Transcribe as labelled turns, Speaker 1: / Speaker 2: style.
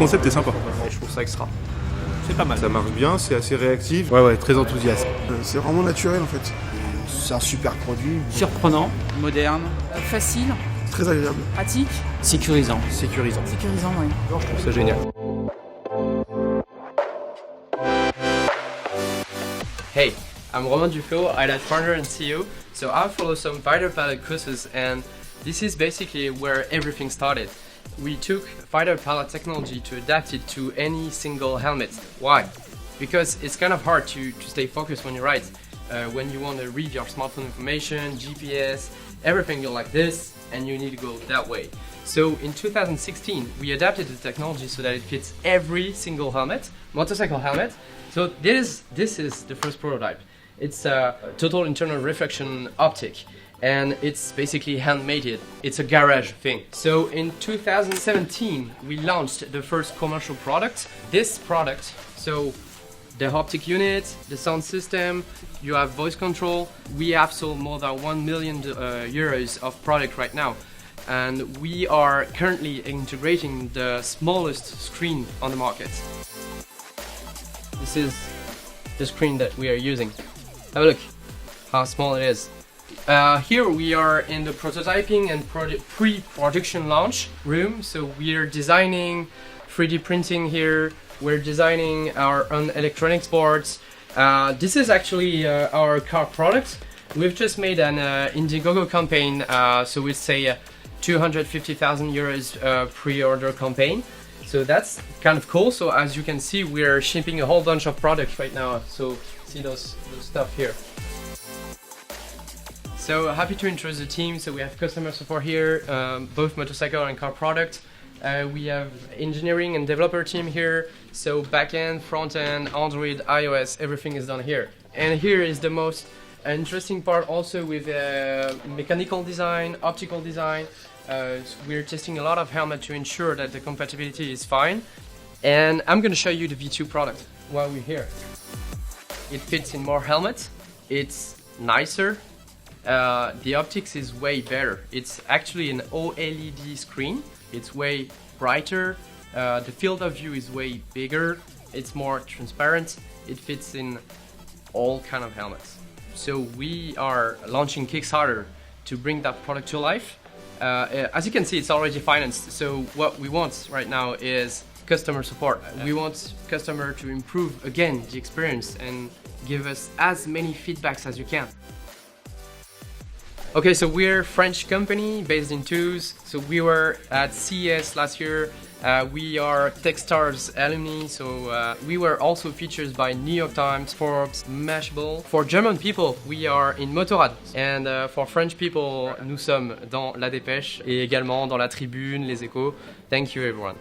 Speaker 1: concept est sympa.
Speaker 2: Et je trouve ça extra.
Speaker 1: C'est pas mal.
Speaker 3: Ça marche bien, c'est assez réactif. Ouais, très enthousiaste.
Speaker 4: C'est vraiment naturel en fait.
Speaker 5: C'est un super produit.
Speaker 6: Surprenant, moderne,
Speaker 7: facile,
Speaker 4: Très agréable.
Speaker 7: pratique,
Speaker 6: sécurisant.
Speaker 2: Sécurisant.
Speaker 7: sécurisant, oui.
Speaker 2: Je trouve ça génial.
Speaker 8: Hey, I'm Romain Duflo, EyeRide founder and CEO. So I follow some fighter pilot courses, and this is basically where everything started. We took fighter pilot technology to adapt it to any single helmet. Why? Because it's kind of hard to stay focused when you ride. When you want to read your smartphone information, GPS, everything, you're like this, and you need to go that way. So in 2016, we adapted the technology so that it fits every single helmet, motorcycle helmet. So this is the first prototype. It's a total internal reflection optic, and it's basically handmade. It's a garage thing. So in 2017, we launched the first commercial product. This product, so the optic unit, the sound system, you have voice control. We have sold more than 1 million euros of product right now. And we are currently integrating the smallest screen on the market. This is the screen that we are using. Have a look how small it is. Here we are in the prototyping and pre-production launch room. So we are designing 3D printing here. We're designing our own electronics boards. This is actually our car product. We've just made an Indiegogo campaign, so we'd say 250,000 euros pre-order campaign. So that's kind of cool. So as you can see, we're shipping a whole bunch of products right now. So see those stuff here. So happy to introduce the team. So we have customer support here, both motorcycle and car product. We have engineering and developer team here. So backend, frontend, Android, iOS, everything is done here. And here is the most interesting part also with mechanical design, optical design. We're testing a lot of helmet to ensure that the compatibility is fine. And I'm going to show you the V2 product while we're here. It fits in more helmets. It's nicer. The optics is way better. It's actually an OLED screen. It's way brighter. The field of view is way bigger. It's more transparent. It fits in all kind of helmets. So we are launching Kickstarter to bring that product to life. As you can see, it's already financed. So what we want right now is customer support. We want customer to improve again the experience and give us as many feedbacks as you can. Okay, so we're a French company based in Toulouse. So we were at CES last year. We are Techstars alumni, so we were also featured by New York Times, Forbes, Mashable. For German people, we are in Motorrad. And for French people, nous sommes dans La Dépêche et également dans La Tribune, Les Échos. Thank you everyone.